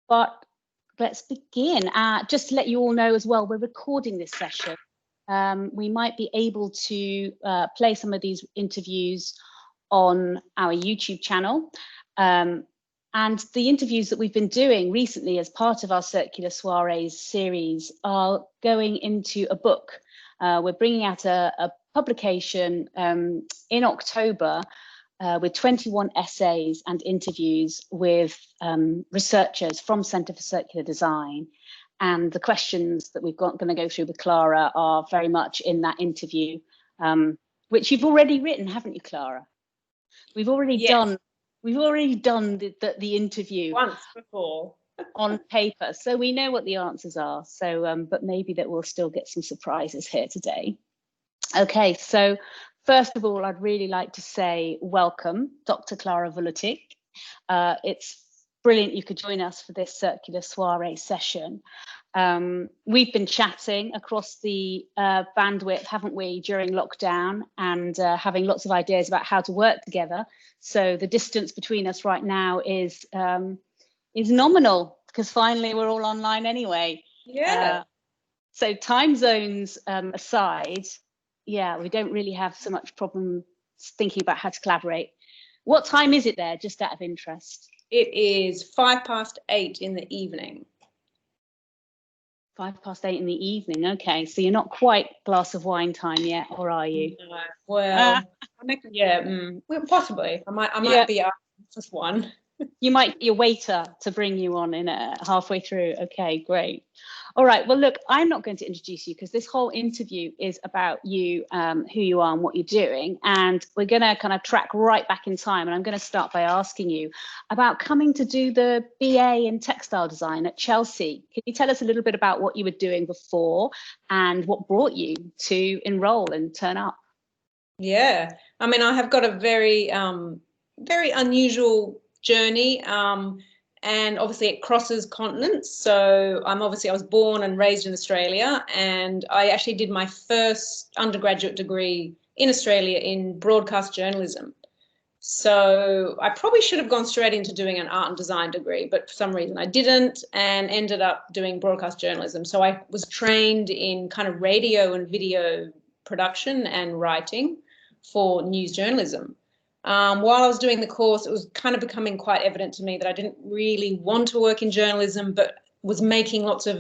But let's begin. Just to let you all know as well, we're recording this session. We might be able to play some of these interviews on our YouTube channel. And the interviews that we've been doing recently as part of our Circular Soirées series are going into a book. We're bringing out a publication in October with 21 essays and interviews with researchers from Centre for Circular Design. And the questions that we've going to go through with Clara are very much in that interview, which you've already written, haven't you, Clara? We've already done the interview once before on paper, so we know what the answers are. So, but maybe that we'll still get some surprises here today. Okay, so first of all, I'd really like to say welcome, Dr. Clara Vuletich. It's brilliant you could join us for this Circular Soiree session. We've been chatting across the bandwidth, haven't we, during lockdown, and having lots of ideas about how to work together. So the distance between us right now is nominal, because finally we're all online anyway. Yeah. So time zones aside, yeah, we don't really have so much problem thinking about how to collaborate. What time is it there, just out of interest? It is 8:05 in the evening. 8:05 in the evening. Okay, so you're not quite glass of wine time yet, or are you? No. Well, well, possibly. I might be just one. You might be a waiter to bring you on in halfway through. Okay, great. All right. Well, look, I'm not going to introduce you because this whole interview is about you, who you are and what you're doing. And we're going to kind of track right back in time. And I'm going to start by asking you about coming to do the BA in textile design at Chelsea. Can you tell us a little bit about what you were doing before and what brought you to enroll and turn up? Yeah, I mean, I have got a very, very unusual journey, and obviously it crosses continents. So I was born and raised in Australia, and I actually did my first undergraduate degree in Australia in broadcast journalism. So I probably should have gone straight into doing an art and design degree, but for some reason I didn't, and ended up doing broadcast journalism. So I was trained in kind of radio and video production and writing for news journalism. While I was doing the course, it was kind of becoming quite evident to me that I didn't really want to work in journalism, but was making lots of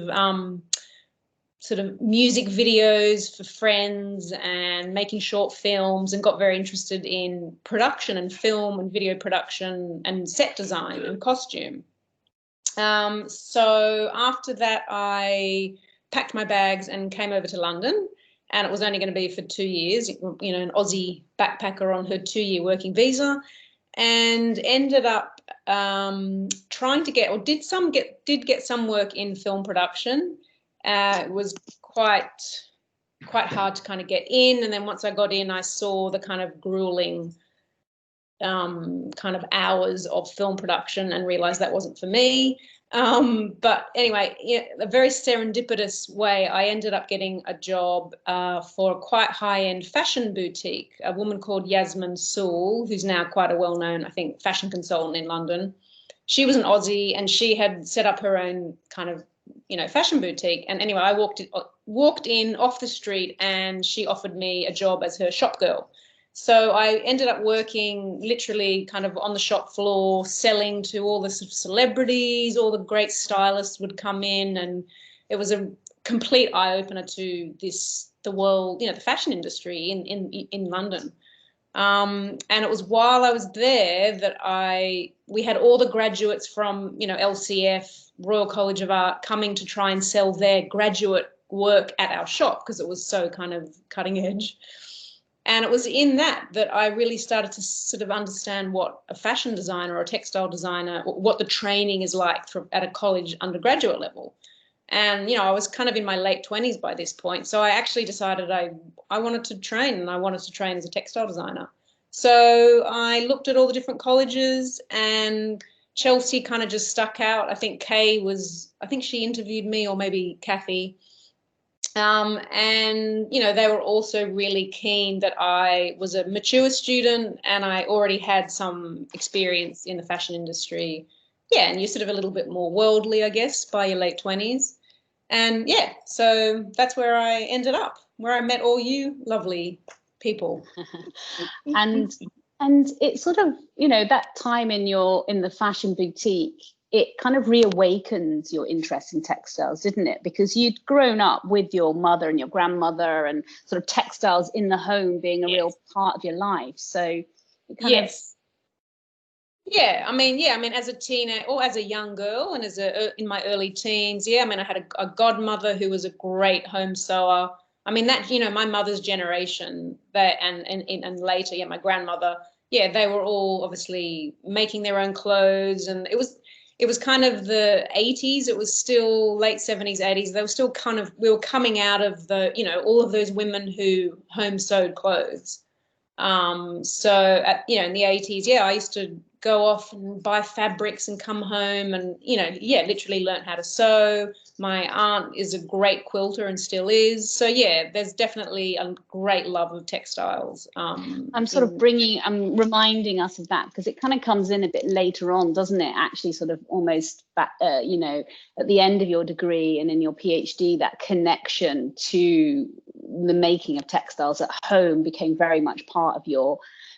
sort of music videos for friends and making short films, and got very interested in production and film and video production and set design and costume. So after that, I packed my bags and came over to London. And it was only going to be for 2 years, you know, an Aussie backpacker on her 2-year working visa, and ended up trying to get, or did get some work in film production. It was quite hard to kind of get in. And then once I got in, I saw the kind of grueling kind of hours of film production and realized that wasn't for me. But anyway, a very serendipitous way, I ended up getting a job for a quite high-end fashion boutique, a woman called Yasmin Soul, who's now quite a well-known, I think, fashion consultant in London. She was an Aussie, and she had set up her own kind of, you know, fashion boutique. And anyway, I walked in off the street, and she offered me a job as her shop girl. So I ended up working literally kind of on the shop floor, selling to all the sort of celebrities. All the great stylists would come in, and it was a complete eye-opener to the world, you know, the fashion industry in London. And it was while I was there that we had all the graduates from, you know, LCF, Royal College of Art, coming to try and sell their graduate work at our shop because it was so kind of cutting edge. And it was in that I really started to sort of understand what a fashion designer or a textile designer, what the training is like at a college undergraduate level. And, you know, I was kind of in my late 20s by this point. So I actually decided I wanted to train, and I wanted to train as a textile designer. So I looked at all the different colleges, and Chelsea kind of just stuck out. I think she interviewed me, or maybe Kathy. And, you know, they were also really keen that I was a mature student and I already had some experience in the fashion industry yeah, and you're sort of a little bit more worldly, I guess, by your late 20s. And yeah, so that's where I ended up, where I met all you lovely people. and and it's sort of, you know, that time in the fashion boutique, it kind of reawakens your interest in textiles, didn't it? Because you'd grown up with your mother and your grandmother and sort of textiles in the home being a real part of your life. So it kind of. Yeah, I mean, as a teenager or as a young girl and in my early teens, yeah, I mean, I had a godmother who was a great home sewer. I mean, that, you know, my mother's generation, that and later, yeah, my grandmother, yeah, they were all obviously making their own clothes, and it was kind of the 80s. It was still late 70s, 80s. They were still kind of, we were coming out of the, you know, all of those women who home sewed clothes. So at, you know, in the 80s, yeah, I used to go off and buy fabrics and come home and, you know, yeah, literally learn how to sew. My aunt is a great quilter and still is. So yeah, there's definitely a great love of textiles. I'm reminding us of that because it kind of comes in a bit later on, doesn't it? Actually, sort of almost back, you know, at the end of your degree and in your PhD, that connection to the making of textiles at home became very much part of your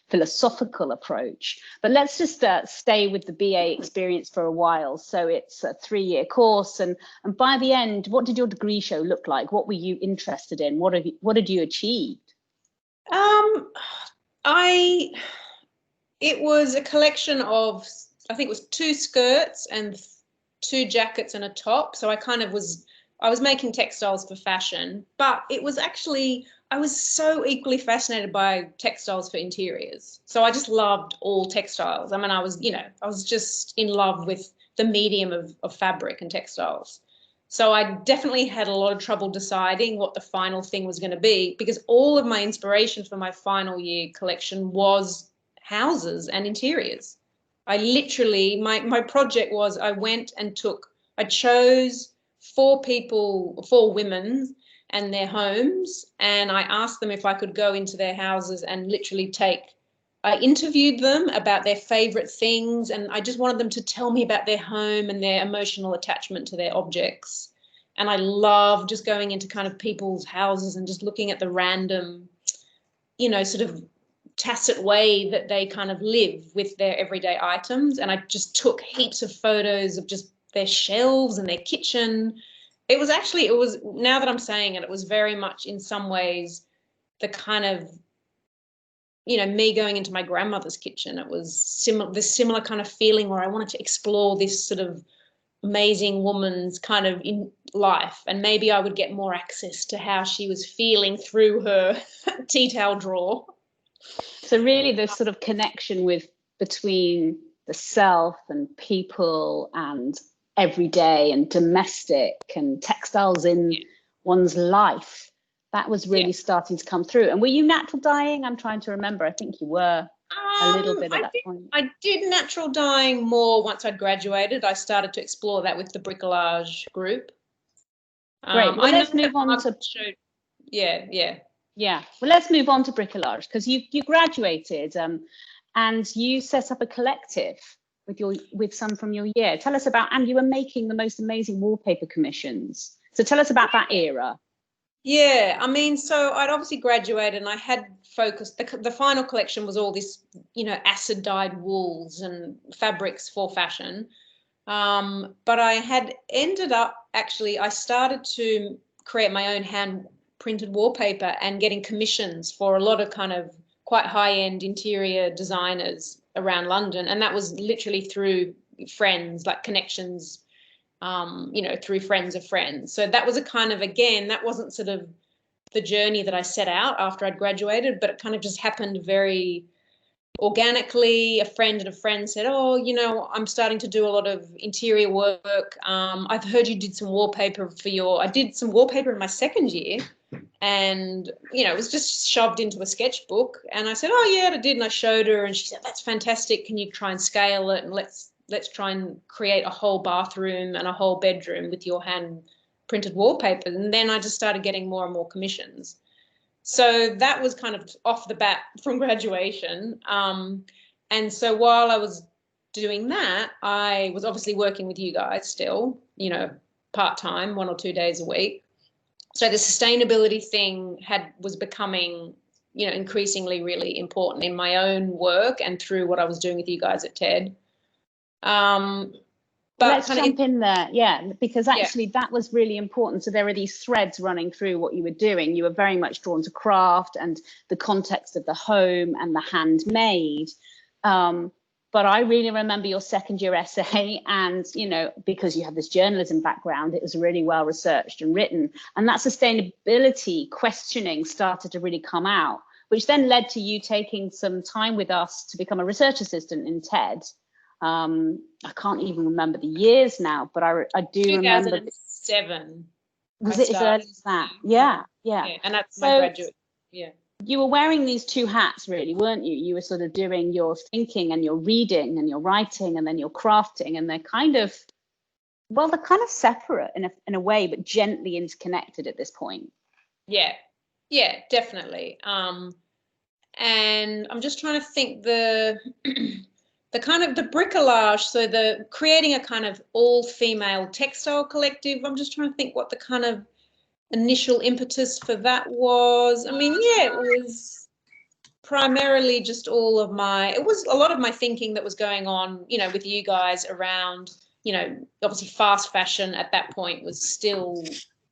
philosophical approach. But let's just stay with the BA experience for a while. So it's a 3-year course, and by the end, what did your degree show look like? What were you interested in? What did you achieve? It was a collection of, I think it was 2 skirts and 2 jackets and a top. So I was making textiles for fashion, but it was actually, I was so equally fascinated by textiles for interiors. So I just loved all textiles. I mean, I was just in love with the medium of fabric and textiles. So I definitely had a lot of trouble deciding what the final thing was going to be, because all of my inspiration for my final year collection was houses and interiors. I literally, my project was, I chose 4 women and their homes, and I asked them if I could go into their houses and literally I interviewed them about their favorite things, and I just wanted them to tell me about their home and their emotional attachment to their objects. And I love just going into kind of people's houses and just looking at the random, you know, sort of tacit way that they kind of live with their everyday items. And I just took heaps of photos of just their shelves and their kitchen. It was, now that I'm saying it, it was very much in some ways the kind of, you know, me going into my grandmother's kitchen. It was this similar kind of feeling where I wanted to explore this sort of amazing woman's kind of in life, and maybe I would get more access to how she was feeling through her tea towel drawer. So really this sort of connection between the self and people and everyday and domestic and textiles in one's life, that was really starting to come through. And were you natural dyeing? I'm trying to remember. I think you were a little bit at that point. I did natural dyeing more once I'd graduated. I started to explore that with the bricolage group. Great. Well, let's move on to... Yeah. Well, let's move on to bricolage, because you graduated and you set up a collective with some from your year. Tell us about, and you were making the most amazing wallpaper commissions. So tell us about that era. Yeah, I mean, so I'd obviously graduated and I had focused, the final collection was all this, you know, acid dyed wools and fabrics for fashion. But I had ended up, actually, I started to create my own hand printed wallpaper and getting commissions for a lot of kind of quite high-end interior designers around London. And that was literally through friends, like connections, you know, through friends of friends. So that was a kind of, again, that wasn't sort of the journey that I set out after I'd graduated, but it kind of just happened very organically. A friend and a friend said, oh, you know, I'm starting to do a lot of interior work. I've heard you did some wallpaper I did some wallpaper in my second year, and, you know, it was just shoved into a sketchbook. And I said, oh yeah, I did. And I showed her and she said, that's fantastic. Can you try and scale it? And let's try and create a whole bathroom and a whole bedroom with your hand printed wallpaper. And then I just started getting more and more commissions. So that was kind of off the bat from graduation. And so while I was doing that, I was obviously working with you guys still, you know, part-time, 1 or 2 days a week. So the sustainability thing was becoming, you know, increasingly really important in my own work and through what I was doing with you guys at TED. But let's jump in there, because actually that was really important. So there are these threads running through what you were doing. You were very much drawn to craft and the context of the home and the handmade. But I really remember your second year essay, and, you know, because you have this journalism background, it was really well researched and written. And that sustainability questioning started to really come out, which then led to you taking some time with us to become a research assistant in TED. I can't even remember the years now, but I do remember. 2007. Was it as early as that? Yeah. And that's my graduate. Yeah. You were wearing these two hats, really, weren't you? You were sort of doing your thinking and your reading and your writing and then your crafting, and they're kind of separate in a way, but gently interconnected at this point. Yeah, definitely. And I'm just trying to think the kind of the bricolage, so the creating a kind of all-female textile collective. I'm just trying to think what the kind of initial impetus for that was. I mean, it was primarily just it was a lot of my thinking that was going on, you know, with you guys around, you know, obviously fast fashion at that point was still,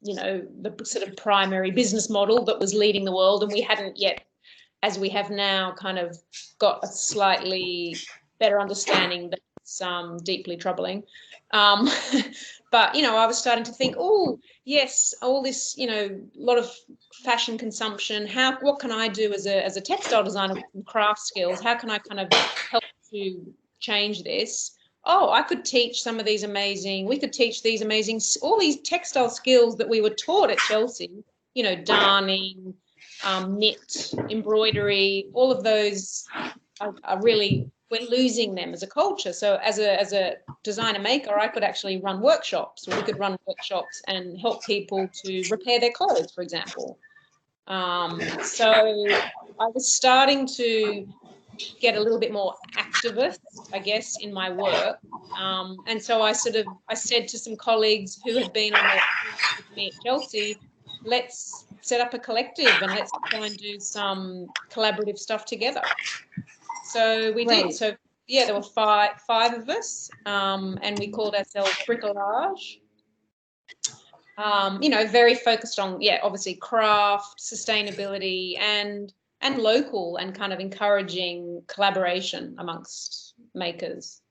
you know, the sort of primary business model that was leading the world, and we hadn't yet, as we have now, kind of got a slightly better understanding that's deeply troubling. But, you know, I was starting to think, oh, yes, all this, you know, a lot of fashion consumption. What can I do as a textile designer with craft skills? How can I kind of help to change this? Oh, I could teach all these amazing textile skills that we were taught at Chelsea, you know, darning, knit, embroidery, all of those are really, we're losing them as a culture. So as a designer maker, I could actually run workshops, or we could run workshops and help people to repair their clothes, for example. So I was starting to get a little bit more activist, I guess, in my work. And so I said to some colleagues who had been on the with me at Chelsea, let's set up a collective and let's try and do some collaborative stuff together. So we did. So there were five of us, and we called ourselves Bricolage. You know, very focused on, obviously craft, sustainability, and local, and kind of encouraging collaboration amongst makers.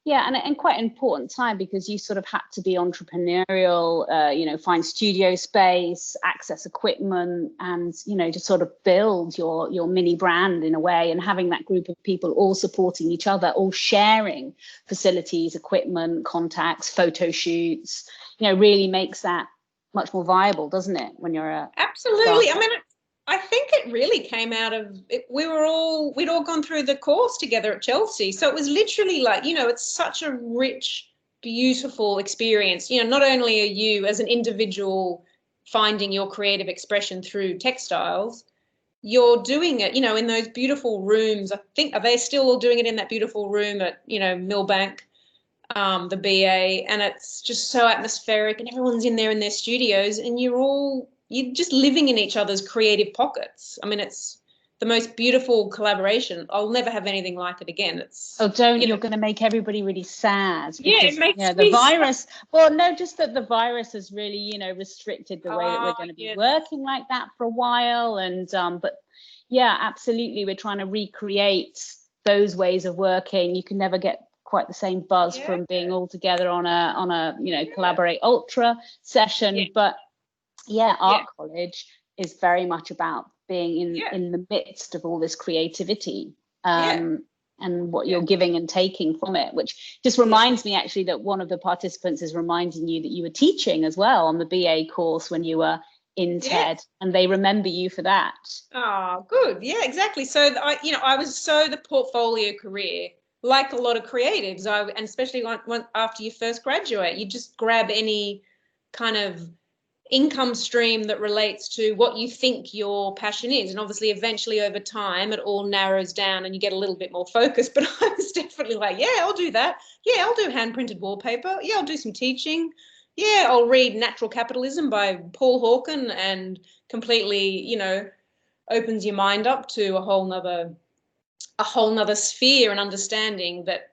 Yeah, and quite an important time, because you sort of had to be entrepreneurial, you know, find studio space, access equipment, and, you know, just sort of build your mini brand in a way, and having that group of people all supporting each other, all sharing facilities, equipment, contacts, photo shoots, you know, really makes that much more viable, doesn't it, when you're a Absolutely. Startup? I mean, I think it really came out of it. We'd all gone through the course together at Chelsea. So it was literally like, you know, it's such a rich, beautiful experience. You know, not only are you as an individual finding your creative expression through textiles, you're doing it, you know, in those beautiful rooms. I think, are they still all doing it in that beautiful room at, you know, Millbank, the BA, and it's just so atmospheric, and everyone's in there in their studios, and you're just living in each other's creative pockets. I mean, it's the most beautiful collaboration. I'll never have anything like it again. It's you're going to make everybody really sad. Because, it makes the virus. Well, no, just that the virus has really, you know, restricted the way that we're going to be working like that for a while. And but yeah, absolutely, we're trying to recreate those ways of working. You can never get quite the same buzz from being all together on a you know, Collaborate Ultra session, but art college is very much about being in the midst of all this creativity, and what you're giving and taking from it, which just reminds me actually that one of the participants is reminding you that you were teaching as well on the BA course when you were in TED, and they remember you for that. Oh, good. Yeah, exactly. So I was the portfolio career, like a lot of creatives, and especially after you first graduate, you just grab any kind of income stream that relates to what you think your passion is. And obviously, eventually, over time, it all narrows down and you get a little bit more focused. But I was definitely like, yeah, I'll do that. Yeah, I'll do hand-printed wallpaper. Yeah, I'll do some teaching. Yeah, I'll read Natural Capitalism by Paul Hawken, and completely, you know, opens your mind up to a whole nother sphere and understanding that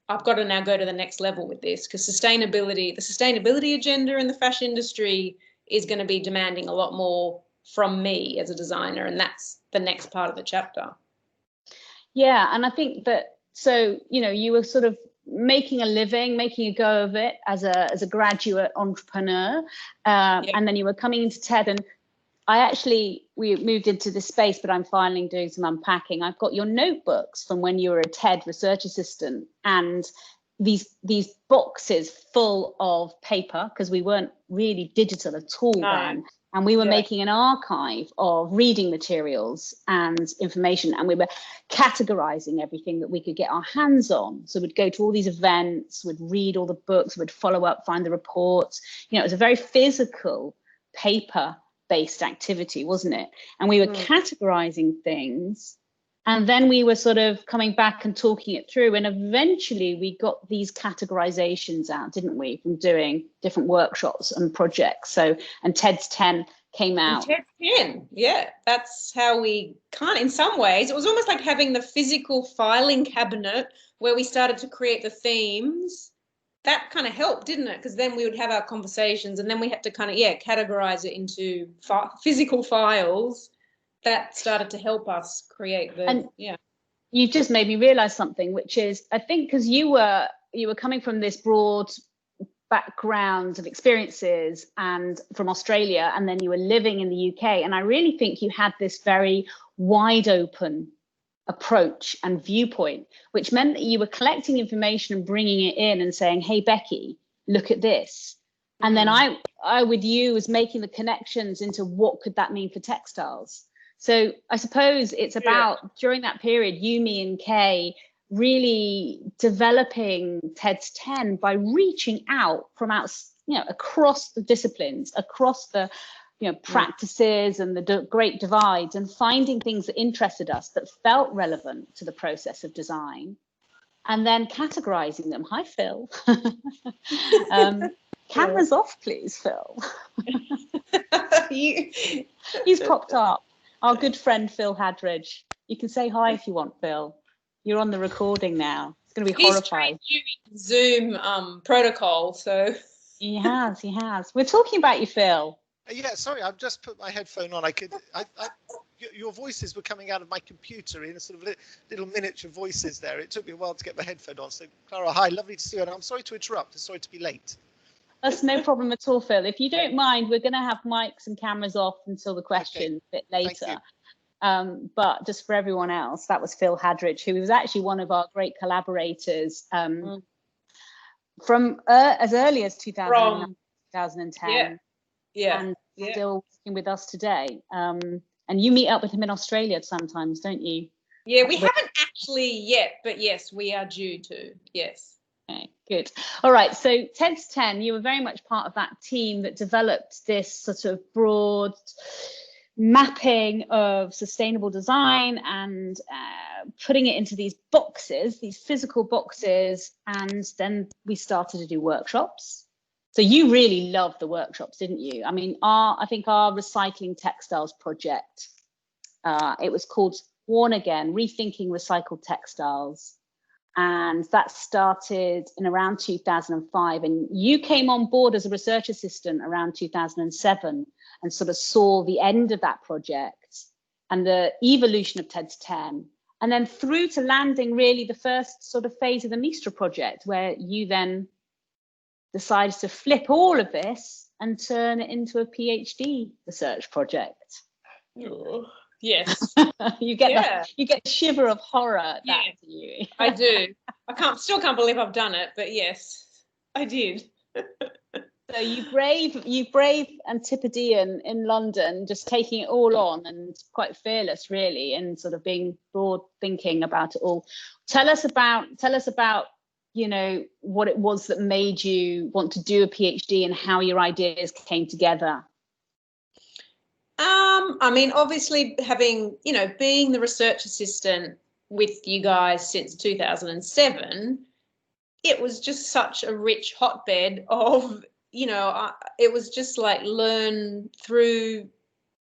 I've got to now go to the next level with this, because the sustainability agenda in the fashion industry is going to be demanding a lot more from me as a designer, and that's the next part of the chapter. Yeah, and I think that, so, you know, you were sort of making a living, making a go of it as a graduate entrepreneur, and then you were coming into TED, and we moved into this space, but I'm finally doing some unpacking. I've got your notebooks from when you were a TED research assistant, and these boxes full of paper, because we weren't really digital at all then. And we were making an archive of reading materials and information, and we were categorizing everything that we could get our hands on. So we'd go to all these events, we'd read all the books, we'd follow up, find the reports. You know, it was a very physical, paper-based activity, wasn't it? And we were categorizing things, and then we were sort of coming back and talking it through. And eventually we got these categorizations out, didn't we, from doing different workshops and projects. So, and TED's 10 came out. And TED's 10, yeah, that's how we in some ways, it was almost like having the physical filing cabinet where we started to create the themes. That kind of helped, didn't it? Because then we would have our conversations, and then we had to kind of, categorize it into physical files. That started to help us create You've just made me realize something, which is, I think, because you were coming from this broad background of experiences and from Australia, and then you were living in the UK, and I really think you had this very wide open approach and viewpoint, which meant that you were collecting information and bringing it in and saying, hey, Becky, look at this. And then I with you was making the connections into what could that mean for textiles. So I suppose it's about, during that period, you, me and Kay really developing TED's 10 by reaching out from across the disciplines, across the practices and the great divides, and finding things that interested us, that felt relevant to the process of design, and then categorizing them. Hi, Phil. Cameras off, please, Phil. He's popped up. Our good friend Phil Hadridge. You can say hi if you want, Phil. You're on the recording now. It's going to be horrified. He's trained Zoom protocol, so. He has. We're talking about you, Phil. Yeah, sorry, I've just put my headphone on. Your voices were coming out of my computer in a sort of little miniature voices there. It took me a while to get my headphone on. So, Clara, hi, lovely to see you. And I'm sorry to interrupt. I'm sorry to be late. That's no problem at all, Phil. If you don't mind, we're going to have mics and cameras off until the questions a bit later. But just for everyone else, that was Phil Hadridge, who was actually one of our great collaborators from as early as 2009, 2010. And still working with us today. And you meet up with him in Australia sometimes, don't you? Yeah, we haven't actually yet, but yes, we are due to. Yes. Okay, good. All right. So TED's 10, you were very much part of that team that developed this sort of broad mapping of sustainable design and putting it into these boxes, these physical boxes. And then we started to do workshops. So you really loved the workshops, didn't you? I mean, I think our recycling textiles project, it was called Worn Again, Rethinking Recycled Textiles. And that started in around 2005. And you came on board as a research assistant around 2007 and sort of saw the end of that project and the evolution of TED's 10. And then through to landing really the first sort of phase of the Mistra project, where you then decided to flip all of this and turn it into a PhD research project. Oh, yes. you get a shiver of horror at that, do you? I do. Still can't believe I've done it, but yes, I did. So you brave Antipodean in London, just taking it all on, and quite fearless really, and sort of being broad thinking about it all. Tell us about what it was that made you want to do a PhD and how your ideas came together. I mean, obviously having, being the research assistant with you guys since 2007, it was just such a rich hotbed of, it was just like learn through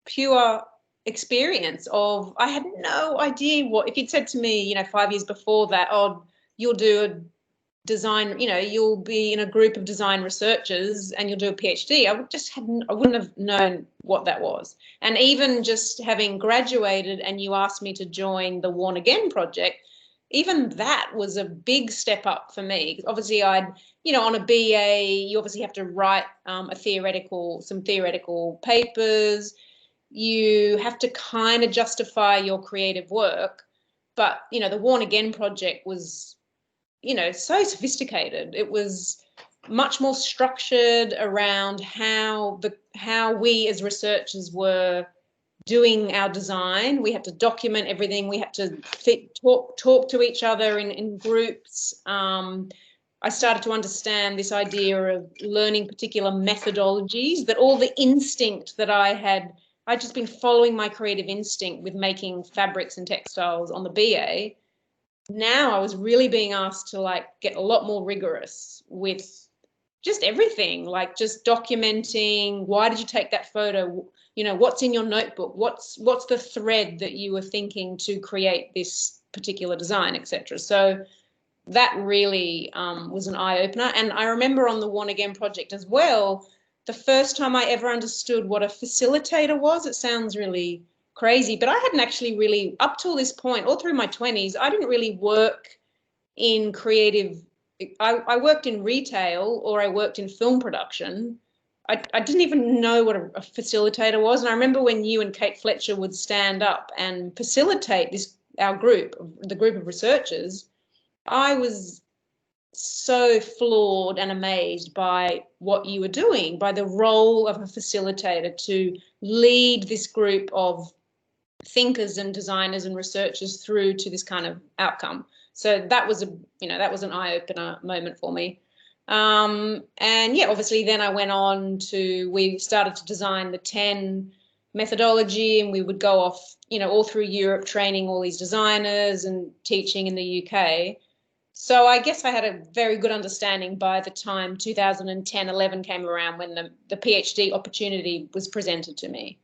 pure experience of, I had no idea what, if you'd said to me, 5 years before that, oh, you'll do a design, you'll be in a group of design researchers and you'll do a PhD, I wouldn't have known what that was. And even just having graduated and you asked me to join the Worn Again project, even that was a big step up for me. Obviously on a BA, you obviously have to write some theoretical papers. You have to kind of justify your creative work. But, the Worn Again project was, so sophisticated. It was much more structured around how we as researchers were doing our design. We had to document everything. We had to talk to each other in groups. I started to understand this idea of learning particular methodologies, that all the instinct that I'd just been following my creative instinct with making fabrics and textiles on the BA. Now I was really being asked to get a lot more rigorous with just everything, just documenting, why did you take that photo? What's in your notebook? What's the thread that you were thinking to create this particular design, etc. So that really was an eye-opener. And I remember on the Worn Again project as well, the first time I ever understood what a facilitator was. It sounds really crazy, but I hadn't actually really, up till this point, all through my 20s, I didn't really work in creative. I worked in retail or I worked in film production. I didn't even know what a facilitator was. And I remember when you and Kate Fletcher would stand up and facilitate the group of researchers, I was so floored and amazed by what you were doing, by the role of a facilitator to lead this group of thinkers and designers and researchers through to this kind of outcome. So that was an eye-opener moment for me. And yeah, obviously then I went on we started to design the 10 methodology, and we would go off, all through Europe, training all these designers and teaching in the UK. So I guess I had a very good understanding by the time 2010-11 came around, when the PhD opportunity was presented to me.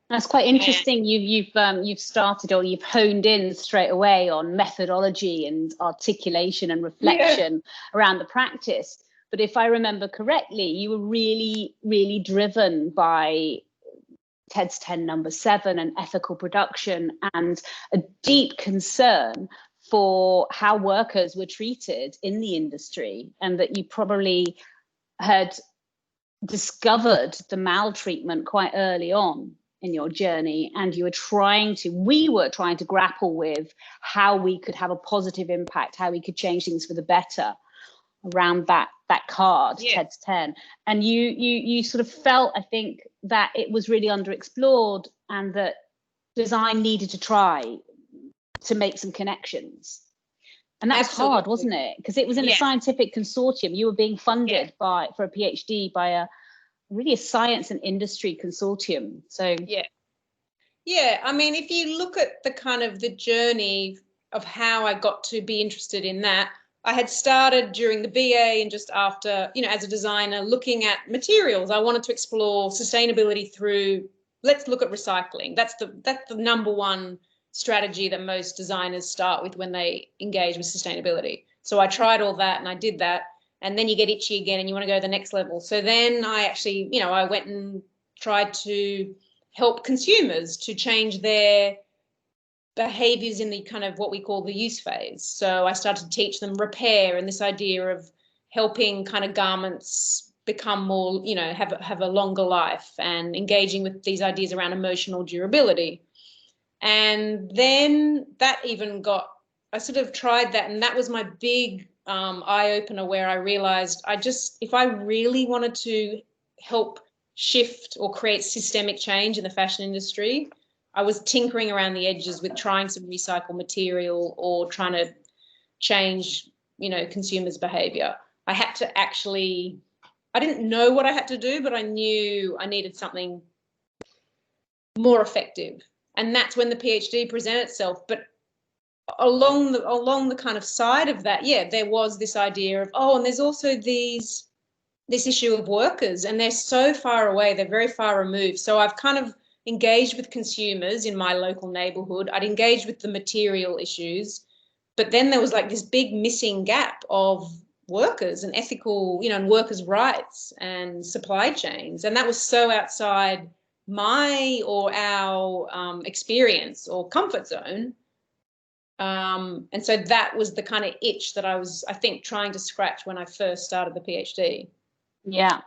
That's quite interesting. You've started, or you've honed in straight away on methodology and articulation and reflection around the practice. But if I remember correctly, you were really, really driven by TEDS 10 number 7 and ethical production, and a deep concern for how workers were treated in the industry, and that you probably had discovered the maltreatment quite early on in your journey, and we were trying to grapple with how we could have a positive impact, how we could change things for the better around that card, TEDS 10. And you sort of felt, I think, that it was really underexplored, and that design needed to try to make some connections. And that was hard, wasn't it? Because it was in a scientific consortium. You were being funded for a PhD by a science and industry consortium. So yeah, I mean, if you look at the kind of the journey of how I got to be interested in that, I had started during the BA and just after, as a designer, looking at materials. I wanted to explore sustainability through, let's look at recycling. That's the number one strategy that most designers start with when they engage with sustainability. So I tried all that and I did that, and then you get itchy again and you want to go to the next level. So then I actually, I went and tried to help consumers to change their behaviors in the kind of what we call the use phase. So I started to teach them repair, and this idea of helping kind of garments become more, have a longer life, and engaging with these ideas around emotional durability. And then that even I sort of tried that, and that was my big eye-opener, where I realized if I really wanted to help shift or create systemic change in the fashion industry, I was tinkering around the edges with trying some recycled material or trying to change, consumers' behavior. I didn't know what I had to do, but I knew I needed something more effective. And that's when the PhD presented itself. But along the kind of side of that, yeah, there was this idea of, oh, and there's also this issue of workers, and they're so far away, they're very far removed. So I've kind of engaged with consumers in my local neighborhood. I'd engaged with the material issues, but then there was like this big missing gap of workers and ethical, you know, and workers' rights and supply chains. And that was so outside my or our experience or comfort zone. And so that was the kind of itch that I was, I think, trying to scratch when I first started the PhD. Yeah.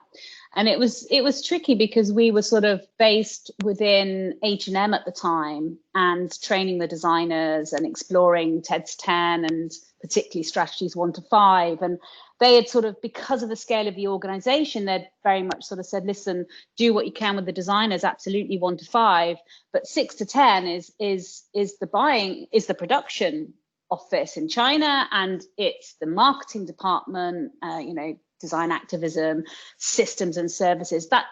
And it was tricky because we were sort of based within H&M at the time and training the designers and exploring TEDS 10 and particularly strategies 1 to 5. And they had sort of, because of the scale of the organization, they'd very much sort of said, listen, do what you can with the designers, absolutely 1 to 5. But 6 to 10 is the production office in China, and it's the marketing department, design activism, systems and services. That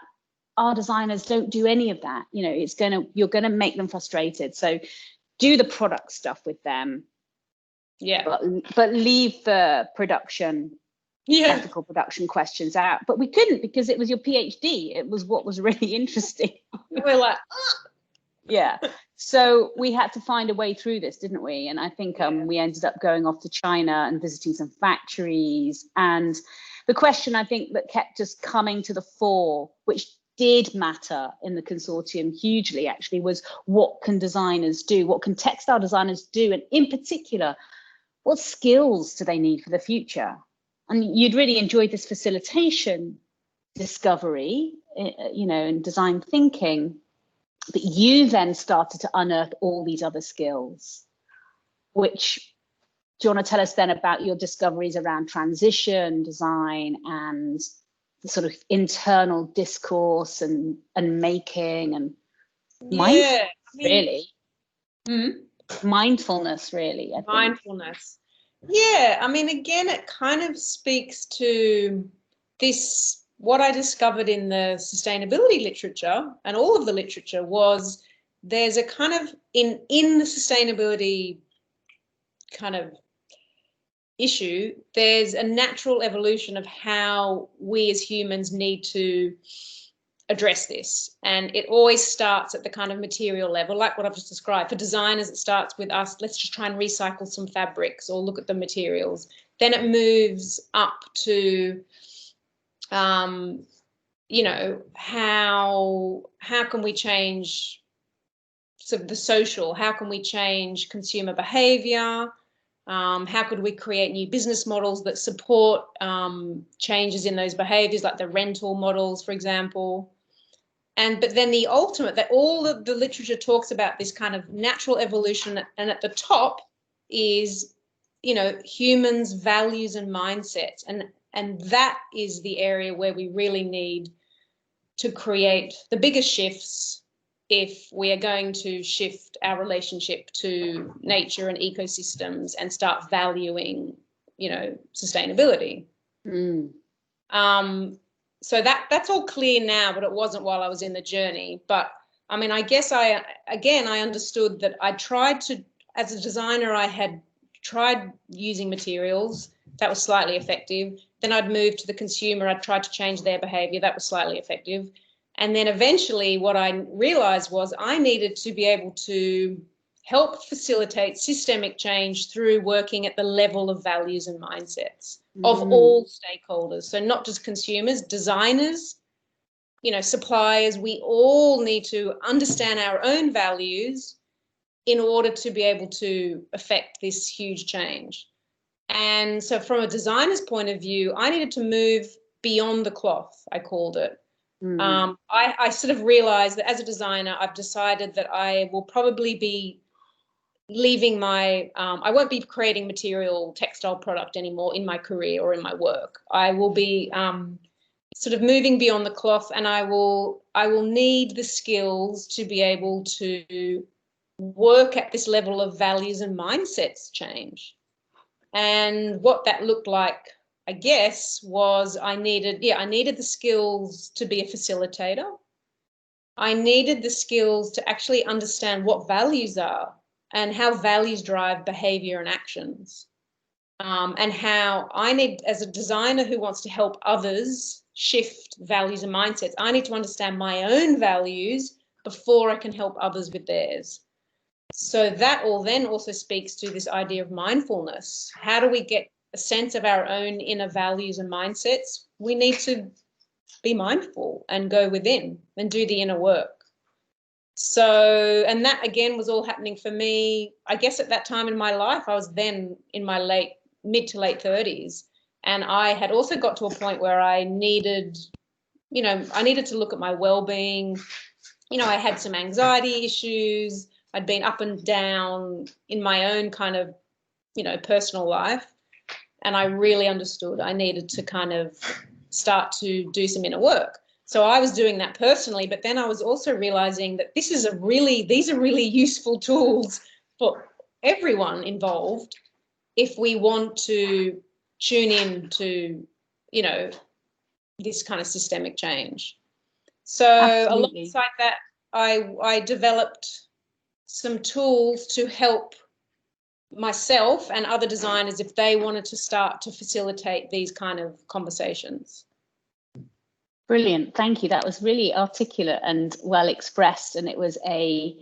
our designers don't do any of that. You're gonna make them frustrated. So do the product stuff with them. Yeah. But leave the production, ethical production questions out. But we couldn't, because it was your PhD. It was what was really interesting. We're like, yeah. So we had to find a way through this, didn't we? And I think we ended up going off to China and visiting some factories. And the question, I think, that kept just coming to the fore, which did matter in the consortium hugely, actually, was what can designers do? What can textile designers do? And in particular, what skills do they need for the future? And you'd really enjoyed this facilitation discovery, and design thinking. But you then started to unearth all these other skills, which, do you want to tell us then about your discoveries around transition design and the sort of internal discourse and making and mindfulness, really? Mindfulness, really. I think. Mindfulness. Yeah, I mean, again, it kind of speaks to this. What I discovered in the sustainability literature and all of the literature was there's a kind of in the sustainability kind of issue, there's a natural evolution of how we as humans need to address this. And it always starts at the kind of material level, like what I've just described. For designers, it starts with us, let's just try and recycle some fabrics or look at the materials. Then it moves up to how can we change sort of the social? How can we change consumer behavior? How could we create new business models that support changes in those behaviors, like the rental models, for example? But then the ultimate, that all of the literature talks about this kind of natural evolution, and at the top is, humans' values and mindsets. And that is the area where we really need to create the biggest shifts if we are going to shift our relationship to nature and ecosystems and start valuing, sustainability. So that's all clear now, but it wasn't while I was in the journey. But I mean, I guess I understood that I tried to, as a designer, I had tried using materials. That was slightly effective. Then I'd moved to the consumer. I'd tried to change their behavior. That was slightly effective. And then eventually what I realized was I needed to be able to help facilitate systemic change through working at the level of values and mindsets of all stakeholders. So not just consumers, designers, suppliers. We all need to understand our own values in order to be able to affect this huge change. And so from a designer's point of view, I needed to move beyond the cloth, I called it. I sort of realized that as a designer, I've decided that I will probably be leaving I won't be creating material textile product anymore in my career or in my work. I will be sort of moving beyond the cloth, and I will need the skills to be able to work at this level of values and mindsets change. And what that looked like, I guess, was I needed the skills to be a facilitator. I needed the skills to actually understand what values are and how values drive behavior and actions. And how I need, as a designer who wants to help others shift values and mindsets, I need to understand my own values before I can help others with theirs. So that all then also speaks to this idea of mindfulness. How do we get a sense of our own inner values and mindsets? We need to be mindful and go within and do the inner work. So, and that again was all happening for me, I guess at that time in my life. I was then in my mid to late 30s. And I had also got to a point where I needed to look at my well-being. I had some anxiety issues. I'd been up and down in my own kind of, personal life. And I really understood I needed to kind of start to do some inner work. So I was doing that personally, but then I was also realizing that these are really useful tools for everyone involved if we want to tune in to, this kind of systemic change. So Absolutely. alongside that, I developed some tools to help myself and other designers if they wanted to start to facilitate these kind of conversations. Brilliant. Thank you. That was really articulate and well expressed. And it was I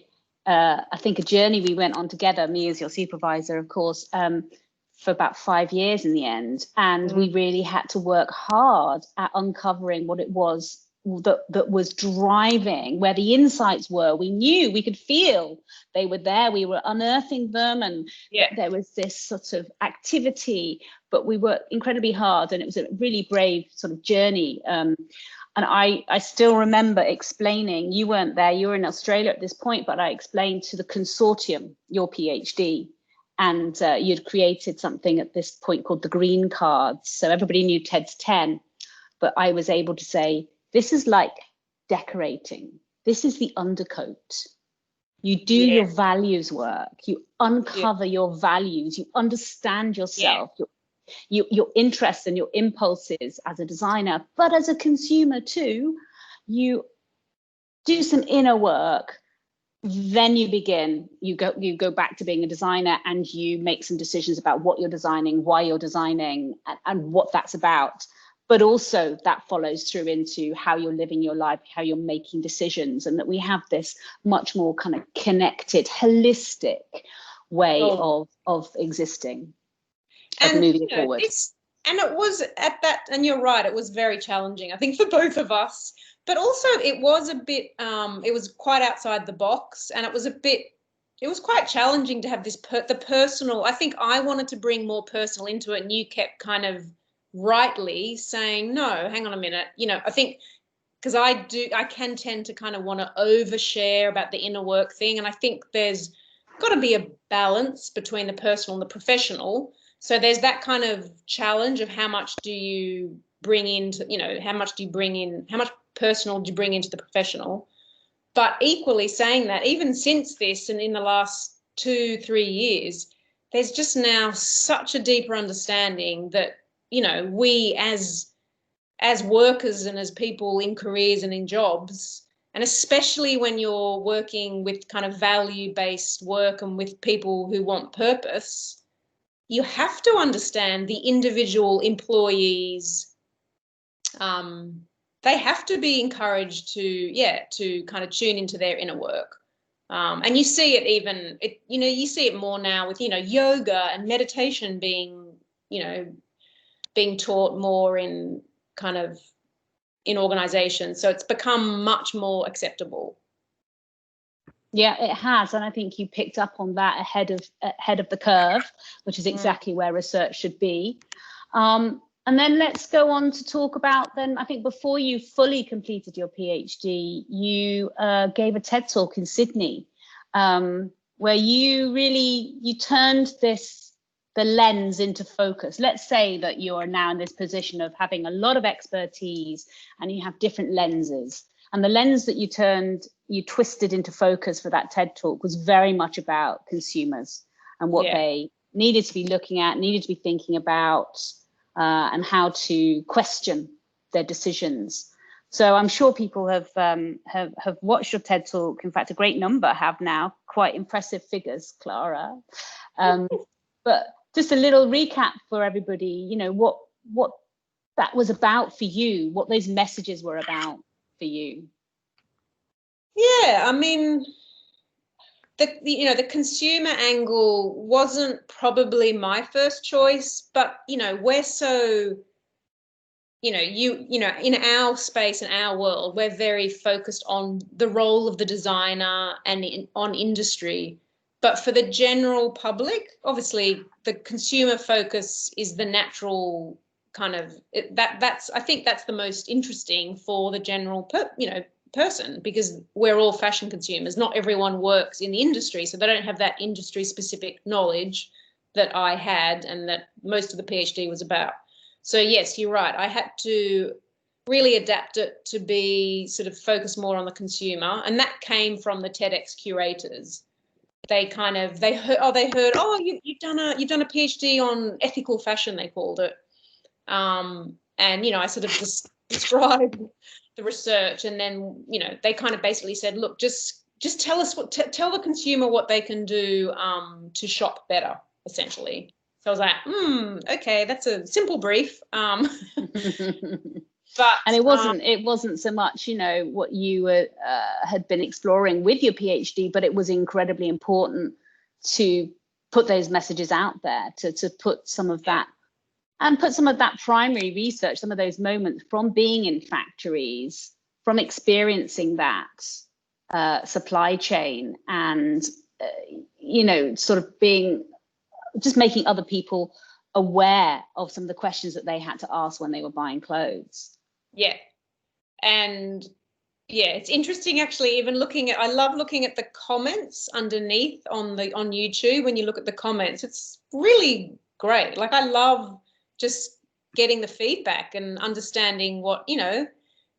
think a journey we went on together, me as your supervisor, of course, for about 5 years in the end. And we really had to work hard at uncovering what it was that was driving, where the insights were. We knew, we could feel they were there. We were unearthing them, and there was this sort of activity, but we worked incredibly hard, and it was a really brave sort of journey. And I still remember explaining, you weren't there, you were in Australia at this point, but I explained to the consortium, your PhD, and you'd created something at this point called the green cards. So everybody knew TED's 10, but I was able to say, this is like decorating. This is the undercoat. You do your values work. You uncover your values. You understand yourself, your interests and your impulses as a designer, but as a consumer too. You do some inner work. Then you begin. You go back to being a designer, and you make some decisions about what you're designing, why you're designing, and what that's about. But also that follows through into how you're living your life, how you're making decisions, and that we have this much more kind of connected, holistic way of existing and moving forward. And it was at that, and you're right, it was very challenging, I think, for both of us. But also it was a bit, it was quite outside the box, and it was quite challenging to have this, the personal. I think I wanted to bring more personal into it, and you kept kind of rightly saying, no, hang on a minute. I think because I can tend to kind of want to overshare about the inner work thing. And I think there's got to be a balance between the personal and the professional. So there's that kind of challenge of how much do you bring into, how much personal do you bring into the professional? But equally saying that, even since this and in the last 2-3 years, there's just now such a deeper understanding that, we as workers and as people in careers and in jobs, and especially when you're working with kind of value-based work and with people who want purpose, you have to understand the individual employees. They have to be encouraged to kind of tune into their inner work. And you see it you see it more now with, yoga and meditation being taught more in kind of in organizations. So it's become much more acceptable. Yeah, it has. And I think you picked up on that ahead of the curve, which is exactly where research should be. And then let's go on to talk about then, I think before you fully completed your PhD, you gave a TED talk in Sydney, where you turned the lens into focus. Let's say that you are now in this position of having a lot of expertise and you have different lenses. And the lens that you twisted into focus for that TED talk was very much about consumers and what they needed to be looking at, needed to be thinking about, and how to question their decisions. So I'm sure people have watched your TED Talk. In fact, a great number have now. Quite impressive figures, Clara. But just a little recap for everybody, you know, what that was about for you, what those messages were about for you. Yeah, I mean, the consumer angle wasn't probably my first choice, but, you know, we're so, you know, in our space, in our world, we're very focused on the role of the designer and on industry. But for the general public, obviously, the consumer focus is the natural kind of I think that's the most interesting for the general person, because we're all fashion consumers. Not everyone works in the industry, so they don't have that industry specific knowledge that I had and that most of the PhD was about. So yes, you're right. I had to really adapt it to be sort of focused more on the consumer, and that came from the TEDx curators. They heard, oh, you've done a PhD on ethical fashion, they called it, and, you know, I sort of just described the research, and then, you know, they kind of basically said, look, just tell us tell the consumer what they can do to shop better, essentially. So I was like, okay, that's a simple brief. But and it wasn't so much, you know, what you had been exploring with your PhD, but it was incredibly important to put those messages out there, to put some of that, and put some of that primary research, some of those moments from being in factories, from experiencing that supply chain, and you know, sort of just making other people aware of some of the questions that they had to ask when they were buying clothes. Yeah. And yeah, it's interesting actually, even I love looking at the comments underneath on YouTube. When you look at the comments, it's really great. Like, I love just getting the feedback and understanding what, you know,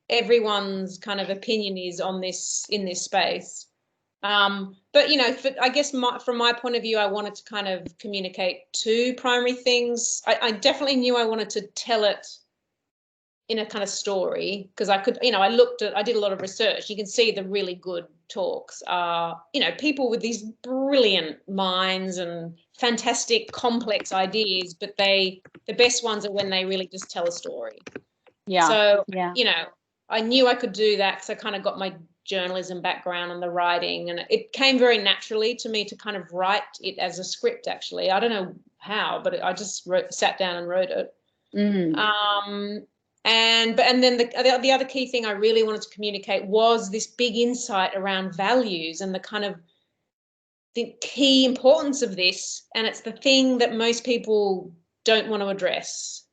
everyone's kind of opinion is on this, in this space. But, you know, I guess from my point of view, I wanted to kind of communicate two primary things. I definitely knew I wanted to tell it in a kind of story, because I could, you know, I did a lot of research. You can see the really good talks are, you know, people with these brilliant minds and fantastic complex ideas, but the best ones are when they really just tell a story. Yeah. So, yeah. You know, I knew I could do that because I kind of got my journalism background and the writing, and it came very naturally to me to kind of write it as a script, actually. I don't know how, but I just sat down and wrote it. And then the other key thing I really wanted to communicate was this big insight around values and the kind of the key importance of this. And it's the thing that most people don't want to address,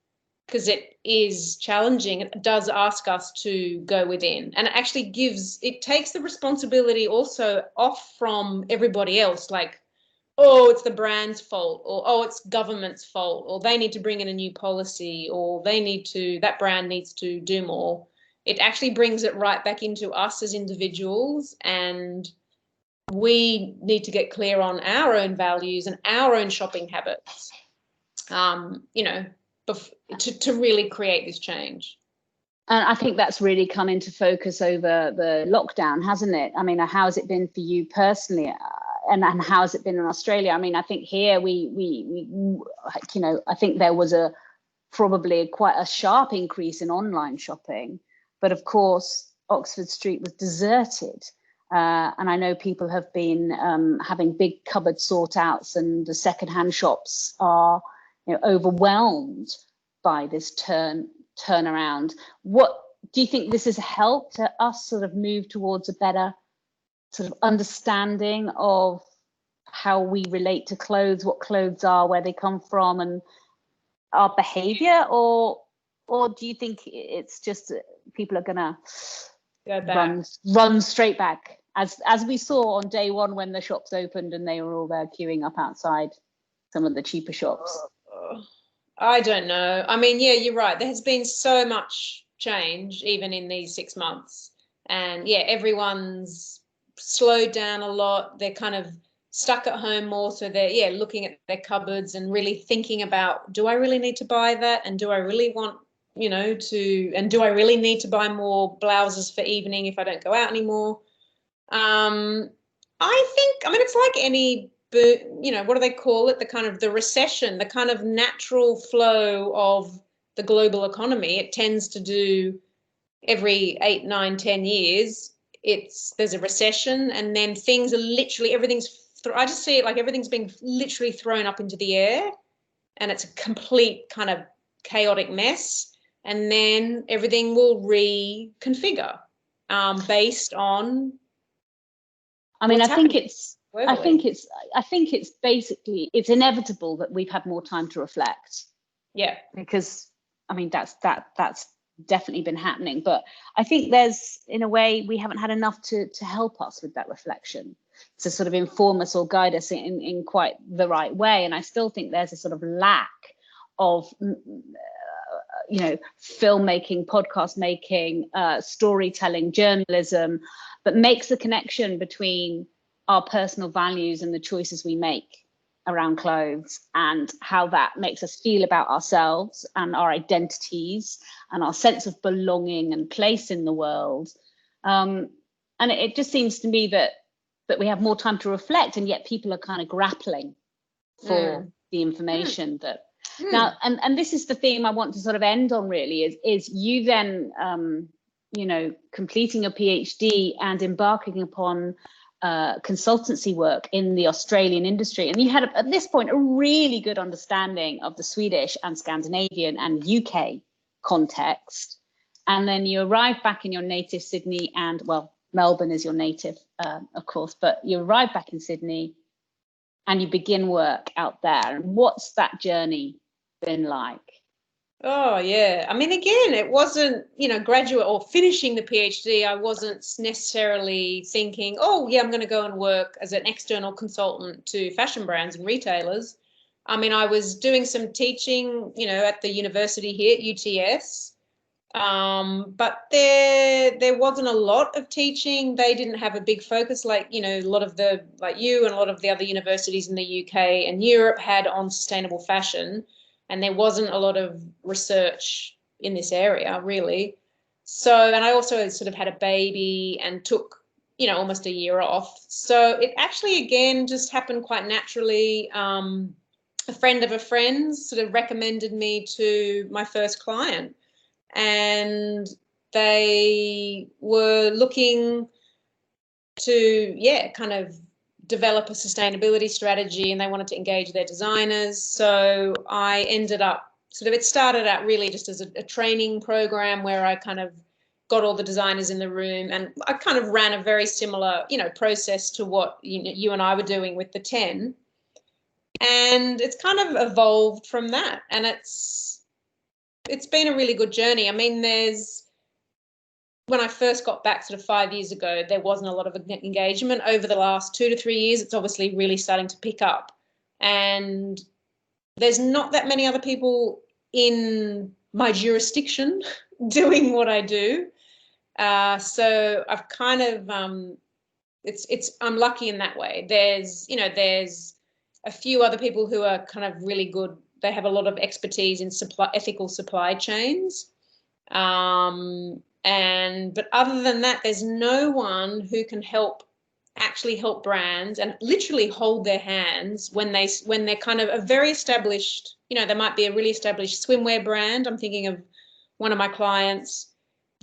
because it is challenging. It does ask us to go within, and it takes the responsibility also off from everybody else. Like, oh, it's the brand's fault, or oh, it's government's fault, or they need to bring in a new policy, or that brand needs to do more. It actually brings it right back into us as individuals, and we need to get clear on our own values and our own shopping habits, you know, to really create this change. And I think that's really come into focus over the lockdown, hasn't it? I mean, how has it been for you personally? And how has it been in Australia? I mean, I think here we you know, I think there was probably quite a sharp increase in online shopping, but of course Oxford Street was deserted, and I know people have been having big cupboard sort outs, and the secondhand shops are, you know, overwhelmed by this turnaround. What do you think this has helped us sort of move towards a better sort of understanding of how we relate to clothes, what clothes are, where they come from, and our behavior, or do you think it's just people are gonna run straight back, as we saw on day one when the shops opened and they were all there queuing up outside some of the cheaper shops? I don't know. I mean, yeah, you're right. There has been so much change even in these 6 months, and yeah, everyone's slowed down a lot. They're kind of stuck at home more, so they're looking at their cupboards and really thinking about, do I really need to buy that, and do I really want you know, and do I really need to buy more blouses for evening if I don't go out anymore? It's like any, you know, what do they call it? The recession, the kind of natural flow of the global economy. It tends to do every 8, 9, 10 years. There's a recession, and then things are literally, I just see it like everything's being literally thrown up into the air, and it's a complete kind of chaotic mess. And then everything will reconfigure based on. I mean, I think it's basically, it's inevitable that we've had more time to reflect. Yeah. Because, I mean, that's definitely been happening. But I think there's, in a way, we haven't had enough to help us with that reflection, to sort of inform us or guide us in quite the right way. And I still think there's a sort of lack of, you know, filmmaking, podcast making, storytelling, journalism, that makes the connection between our personal values and the choices we make around clothes, and how that makes us feel about ourselves and our identities and our sense of belonging and place in the world. And it just seems to me that we have more time to reflect, and yet people are kind of grappling for the information that. Now, and this is the theme I want to sort of end on, really, is you then, you know, completing a PhD and embarking upon consultancy work in the Australian industry. And you had, at this point, a really good understanding of the Swedish and Scandinavian and UK context. And then you arrived back in your native Sydney, and, well, Melbourne is your native, of course, but you arrived back in Sydney and you begin work out there. And what's that journey been like? Oh, yeah. I mean, again, it wasn't, you know, graduate or finishing the PhD. I wasn't necessarily thinking, oh, yeah, I'm going to go and work as an external consultant to fashion brands and retailers. I mean, I was doing some teaching, you know, at the university here at UTS. But there wasn't a lot of teaching. They didn't have a big focus like, you know, a lot of the, like you and a lot of the other universities in the UK and Europe had on sustainable fashion. And there wasn't a lot of research in this area, really. So, and I also sort of had a baby and took, you know, almost a year off. So it actually, again, just happened quite naturally. A friend of a friend sort of recommended me to my first client, and they were looking to, yeah, kind of develop a sustainability strategy, and they wanted to engage their designers. So I ended up it started out really just as a training program where I kind of got all the designers in the room, and I kind of ran a very similar, you know, process to what you and I were doing with the 10. And it's kind of evolved from that. And it's been a really good journey. I mean, when I first got back sort of 5 years ago, there wasn't a lot of engagement. Over the last 2 to 3 years, it's obviously really starting to pick up. And there's not that many other people in my jurisdiction doing what I do. So I've kind of, I'm lucky in that way. There's a few other people who are kind of really good. They have a lot of expertise in ethical supply chains. But other than that, there's no one who can actually help brands and literally hold their hands when they're kind of a very established, you know, there might be a really established swimwear brand. I'm thinking of one of my clients,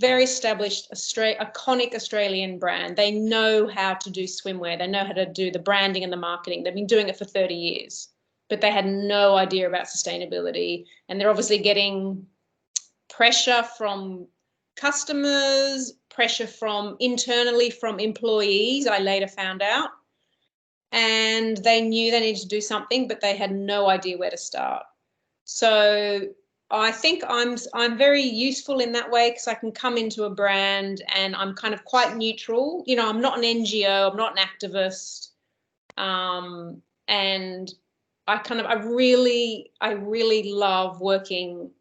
very established iconic Australian brand. They know how to do swimwear. They know how to do the branding and the marketing. They've been doing it for 30 years, but they had no idea about sustainability. And they're obviously getting pressure from customers, pressure from internally from employees, I later found out. And they knew they needed to do something, but they had no idea where to start. So I think I'm very useful in that way, because I can come into a brand and I'm kind of quite neutral. You know, I'm not an NGO, I'm not an activist. And I really love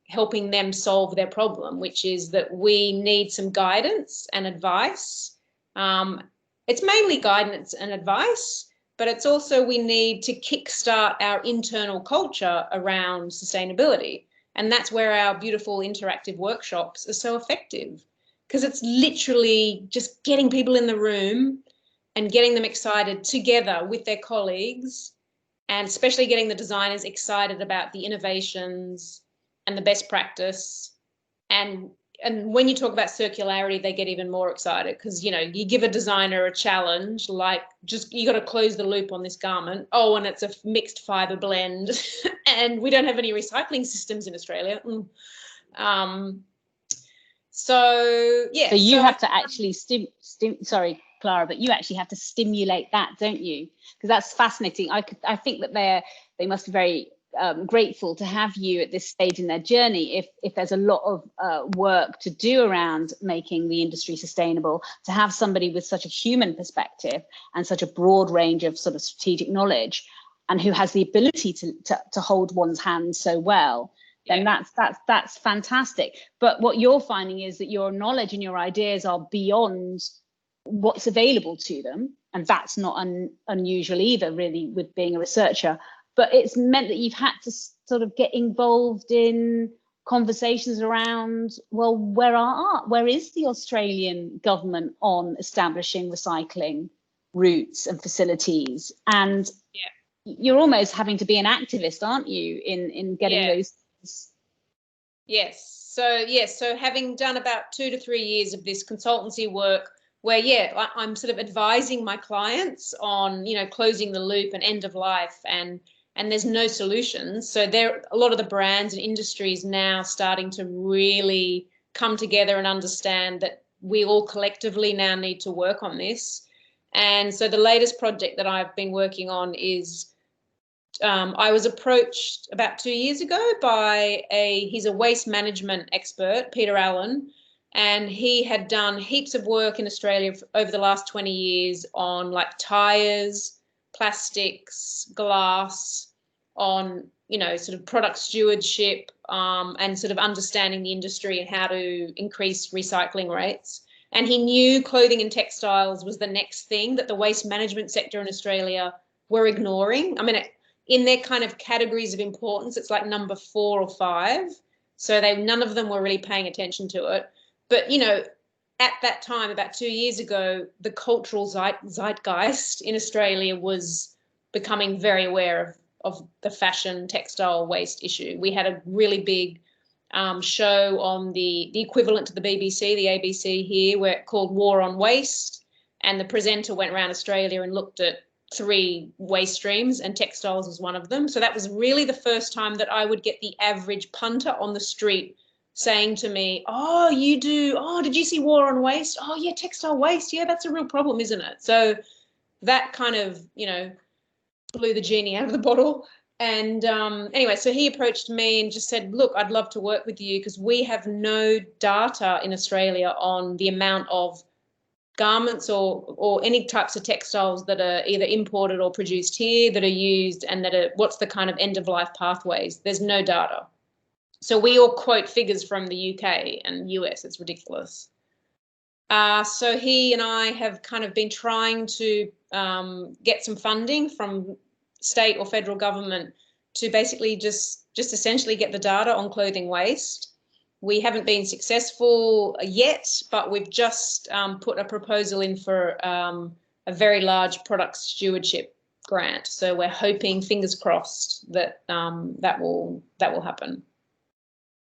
helping them solve their problem, which is that we need some guidance and advice. It's mainly guidance and advice, but it's also we need to kickstart our internal culture around sustainability. And that's where our beautiful interactive workshops are so effective, because it's literally just getting people in the room and getting them excited together with their colleagues, and especially getting the designers excited about the innovations and the best practice. And when you talk about circularity, they get even more excited, because, you know, you give a designer a challenge, like, just, you got to close the loop on this garment. Oh, and it's a mixed fiber blend and we don't have any recycling systems in Australia. So, yeah. So you have to actually sorry, Clara, but you actually have to stimulate that, don't you? Because that's fascinating. I think that they must be very grateful to have you at this stage in their journey. If there's a lot of work to do around making the industry sustainable, to have somebody with such a human perspective and such a broad range of sort of strategic knowledge, and who has the ability to hold one's hand so well, then that's fantastic. But what you're finding is that your knowledge and your ideas are beyond what's available to them, and that's not unusual either, really, with being a researcher. But it's meant that you've had to sort of get involved in conversations around, well, where is the Australian government on establishing recycling routes and facilities? And you're almost having to be an activist, aren't you, in getting those things? Yes. So having done about 2 to 3 years of this consultancy work, where I'm sort of advising my clients on, you know, closing the loop and end of life, and there's no solutions. So there, a lot of the brands and industries now starting to really come together and understand that we all collectively now need to work on this. And so the latest project that I've been working on is, I was approached about 2 years ago by he's a waste management expert, Peter Allen, and he had done heaps of work in Australia over the last 20 years on, like, tires, plastics, glass, on, you know, sort of product stewardship, and sort of understanding the industry and how to increase recycling rates. And he knew clothing and textiles was the next thing that the waste management sector in Australia were ignoring. I mean, in their kind of categories of importance, it's like number 4 or 5. So none of them were really paying attention to it. But, you know, at that time, about 2 years ago, the cultural zeitgeist in Australia was becoming very aware of the fashion textile waste issue. We had a really big show on the equivalent to the BBC, the ABC here, called War on Waste. And the presenter went around Australia and looked at 3 waste streams, and textiles was one of them. So that was really the first time that I would get the average punter on the street saying to me, oh, did you see War on Waste? Oh, yeah, textile waste. Yeah, that's a real problem, isn't it? So that kind of, you know, blew the genie out of the bottle. And anyway, so he approached me and just said, look, I'd love to work with you, because we have no data in Australia on the amount of garments or any types of textiles that are either imported or produced here that are used, and what's the kind of end of life pathways. There's no data. So we all quote figures from the UK and US. It's ridiculous. So he and I have kind of been trying to get some funding from state or federal government to basically just essentially get the data on clothing waste. We haven't been successful yet, but we've just put a proposal in for a very large product stewardship grant. So we're hoping, fingers crossed, that that will happen.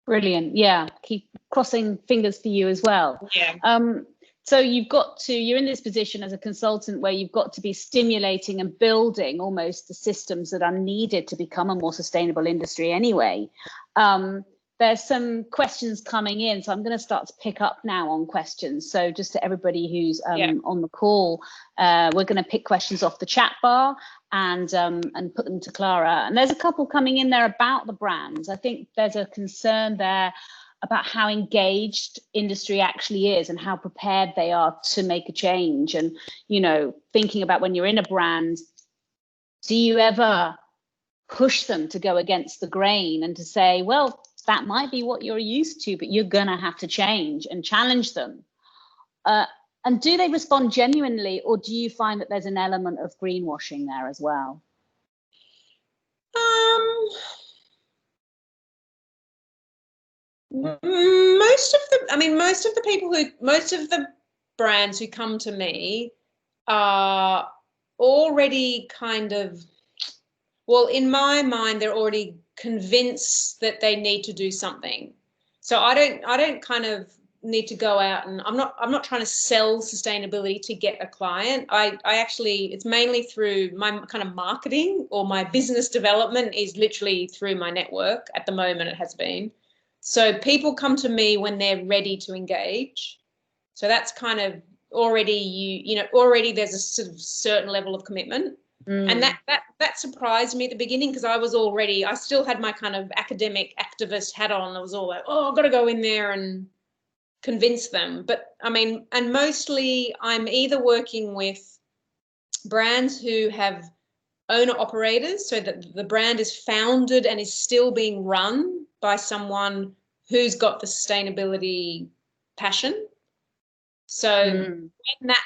Brilliant. Yeah, keep crossing fingers for you as well. Yeah. So you're in this position as a consultant where you've got to be stimulating and building almost the systems that are needed to become a more sustainable industry anyway. There's some questions coming in, so I'm going to start to pick up now on questions. So just to everybody who's on the call, we're going to pick questions off the chat bar and put them to Clara. And there's a couple coming in there about the brands. I think there's a concern there about how engaged industry actually is and how prepared they are to make a change. And, you know, thinking about when you're in a brand, do you ever push them to go against the grain and to say, well, that might be what you're used to, but you're going to have to change, and challenge them? And do they respond genuinely, or do you find that there's an element of greenwashing there as well? Most of the brands who come to me are already kind of, well, in my mind, they're already convinced that they need to do something. So I don't kind of need to go out, and I'm not trying to sell sustainability to get a client. I actually, it's mainly through my kind of marketing, or my business development is literally through my network. At the moment, it has been. So people come to me when they're ready to engage. So that's kind of already, already there's a sort of certain level of commitment. And that surprised me at the beginning, because I still had my kind of academic activist hat on. I was all like, oh, I've got to go in there and convince them. But I mean, and mostly I'm either working with brands who have owner operators, so that the brand is founded and is still being run by someone who's got the sustainability passion. So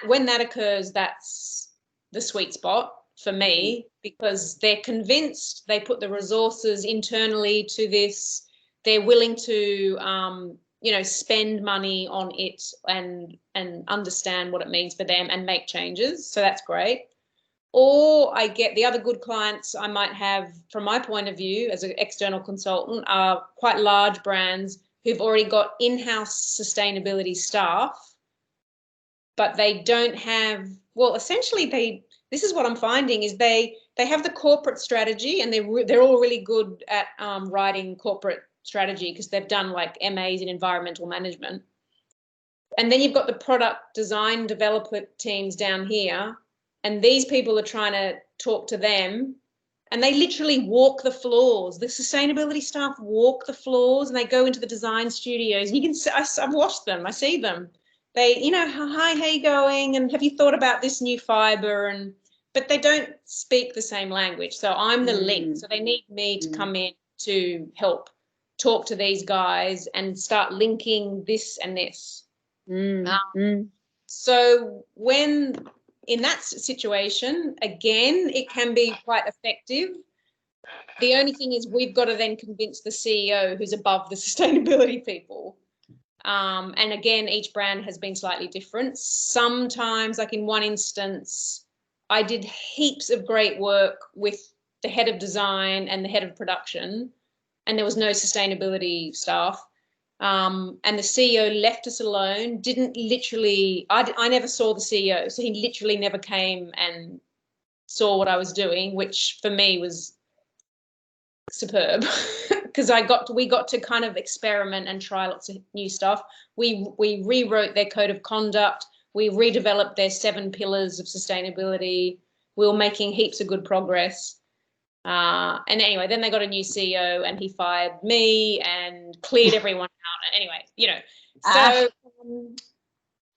when that occurs, that's the sweet spot for me, because they're convinced, they put the resources internally to this, they're willing to spend money on it and understand what it means for them and make changes. So that's great. Or I get the other good clients I might have, from my point of view as an external consultant, are quite large brands who've already got in-house sustainability staff, but they don't have, well, essentially this is what I'm finding is they have the corporate strategy, and they're all really good at writing corporate strategy, because they've done like MAs in environmental management. And then you've got the product design developer teams down here, and these people are trying to talk to them, and they literally walk the floors. The sustainability staff walk the floors, and they go into the design studios, and you can see, I've watched them, I see them. They, hi, how you going? And have you thought about this new fiber? But they don't speak the same language. So I'm the link. So they need me to come in to help talk to these guys and start linking this and this. So when in that situation, again, it can be quite effective. The only thing is we've got to then convince the CEO, who's above the sustainability people. And again, each brand has been slightly different. Sometimes, like in one instance, I did heaps of great work with the head of design and the head of production, and there was no sustainability staff. And the CEO left us alone, I never saw the CEO, so he literally never came and saw what I was doing, which for me was superb, because we got to kind of experiment and try lots of new stuff. We rewrote their code of conduct. We redeveloped their 7 pillars of sustainability. We were making heaps of good progress. And anyway, then they got a new CEO, and he fired me and cleared everyone out. Anyway,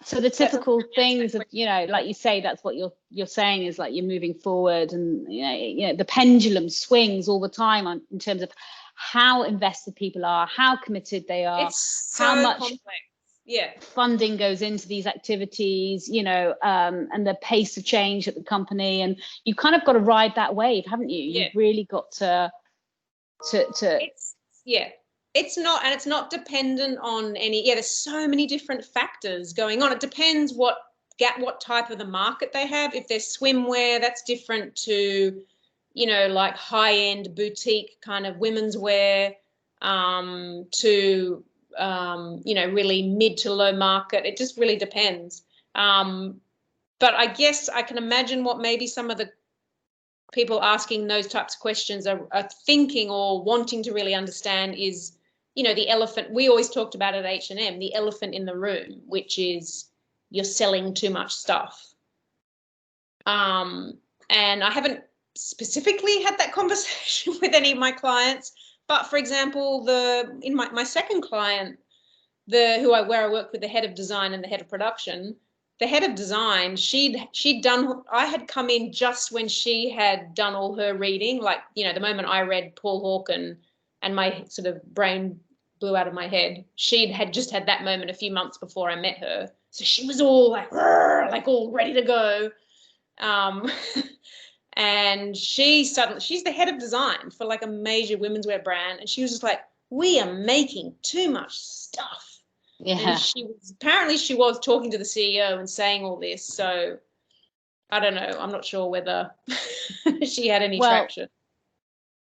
so the typical things of, like you say, that's what you're saying is like you're moving forward, and the pendulum swings all the time in terms of how invested people are, how committed they are, it's so how much complex. Funding goes into these activities, and the pace of change at the company, and you kind of got to ride that wave, haven't you? You've really got to. It's not dependent on any. There's so many different factors going on. It depends what type of the market they have. If they're swimwear, that's different to, like high-end boutique kind of women's wear, to really mid to low market. It just really depends. But I guess I can imagine what maybe some of the people asking those types of questions are thinking or wanting to really understand is, the elephant. We always talked about at H&M, the elephant in the room, which is you're selling too much stuff. And I haven't specifically had that conversation with any of my clients. But for example, in my second client, where I worked with the head of design and the head of production, the head of design, she'd done. I had come in just when she had done all her reading, like the moment I read Paul Hawken, and my sort of brain blew out of my head. She had just had that moment a few months before I met her, so she was all like all ready to go. And she's the head of design for like a major women's wear brand, and she was just like, we are making too much stuff. Yeah. And she was talking to the CEO and saying all this. So I don't know. I'm not sure whether she had any traction.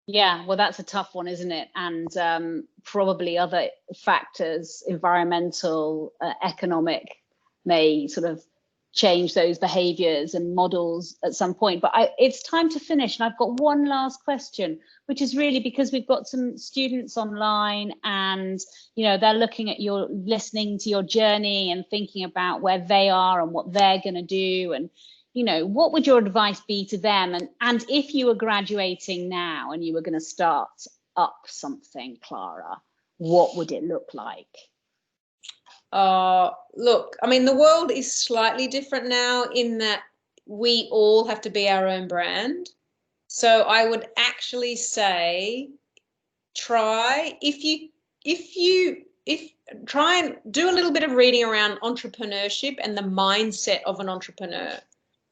Yeah, well, that's a tough one, isn't it? And probably other factors, environmental, economic, may sort of change those behaviors and models at some point. But it's time to finish. And I've got one last question, which is really because we've got some students online and, you know, they're looking at listening to your journey and thinking about where they are and what they're going to do. And, you know, what would your advice be to them? And if you were graduating now and you were going to start up something, Clara, what would it look like? Look, I mean, the world is slightly different now in that we all have to be our own brand. So I would actually say try try and do a little bit of reading around entrepreneurship and the mindset of an entrepreneur.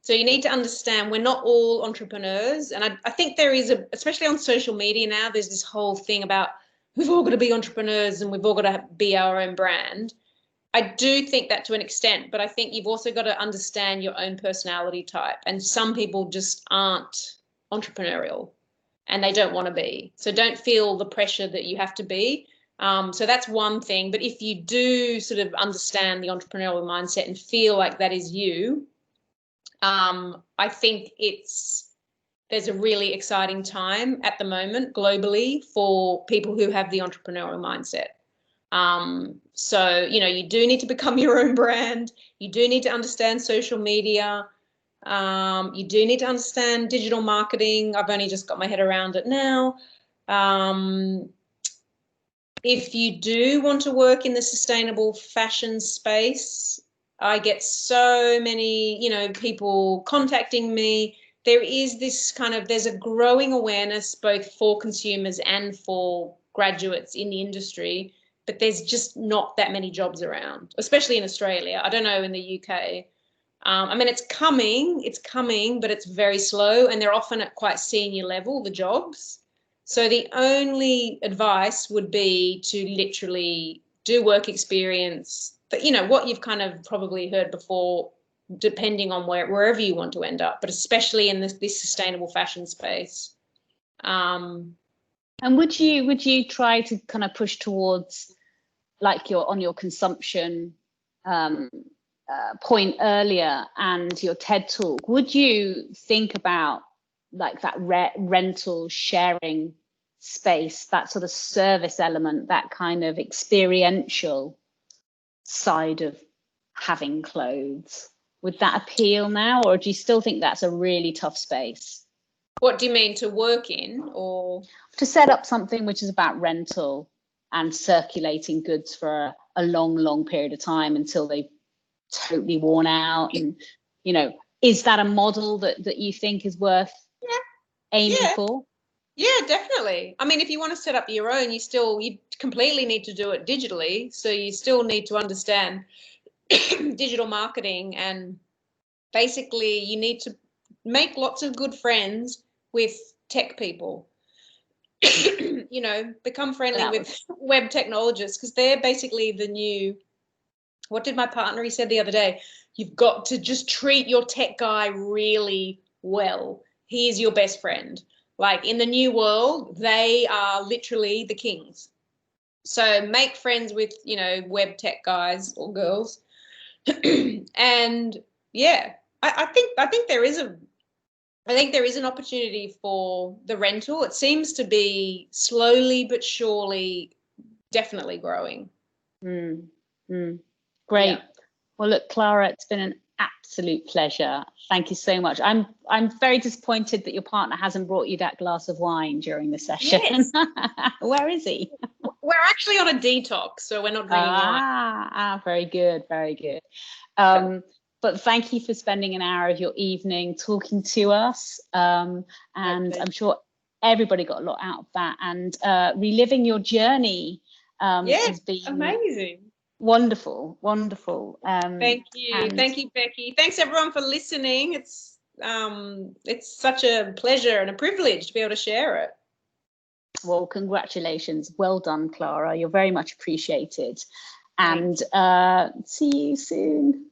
So you need to understand we're not all entrepreneurs. And I think there is, especially on social media now, there's this whole thing about we've all got to be entrepreneurs and we've all got to be our own brand. I do think that to an extent, but I think you've also got to understand your own personality type. And some people just aren't entrepreneurial and they don't want to be. So don't feel the pressure that you have to be. So that's one thing. But if you do sort of understand the entrepreneurial mindset and feel like that is you, I think there's a really exciting time at the moment globally for people who have the entrepreneurial mindset. So, you know, you do need to become your own brand. You do need to understand social media. You do need to understand digital marketing. I've only just got my head around it now. If you do want to work in the sustainable fashion space, I get so many, you know, people contacting me. There is this there's a growing awareness both for consumers and for graduates in the industry, but there's just not that many jobs around, especially in Australia. I don't know in the UK. I mean, it's coming, but it's very slow and they're often at quite senior level, the jobs. So the only advice would be to literally do work experience, but you know, what you've kind of probably heard before, depending on wherever you want to end up, but especially in this sustainable fashion space. And would you try to kind of push towards, like on your consumption point earlier and your TED talk, would you think about like that rental sharing space, that sort of service element, that kind of experiential side of having clothes? Would that appeal now, or do you still think that's a really tough space? What do you mean, to work in, or to set up something which is about rental and circulating goods for a long period of time until they've totally worn out? And, you know, is that a model that you think is worth aiming for? Yeah, definitely. I mean, if you want to set up your own, you completely need to do it digitally. So you still need to understand digital marketing, and basically you need to make lots of good friends with tech people. You know, become friendly with web technologists, because they're basically the new, what did my partner, he said the other day, you've got to just treat your tech guy really well. He is your best friend. Like in the new world, they are literally the kings. So make friends with, you know, web tech guys or girls. And yeah, I think there is an opportunity for the rental. It seems to be slowly but surely definitely growing. Great. Yeah. Well, look, Clara, it's been an absolute pleasure. Thank you so much. I'm very disappointed that your partner hasn't brought you that glass of wine during the session. Yes. Where is he? We're actually on a detox, so we're not drinking wine. Very good, very good. But thank you for spending an hour of your evening talking to us. And I'm sure everybody got a lot out of that. And reliving your journey has been amazing. Wonderful. Thank you. Thank you, Becky. Thanks everyone for listening. It's such a pleasure and a privilege to be able to share it. Well, congratulations. Well done, Clara. You're very much appreciated. And see you soon.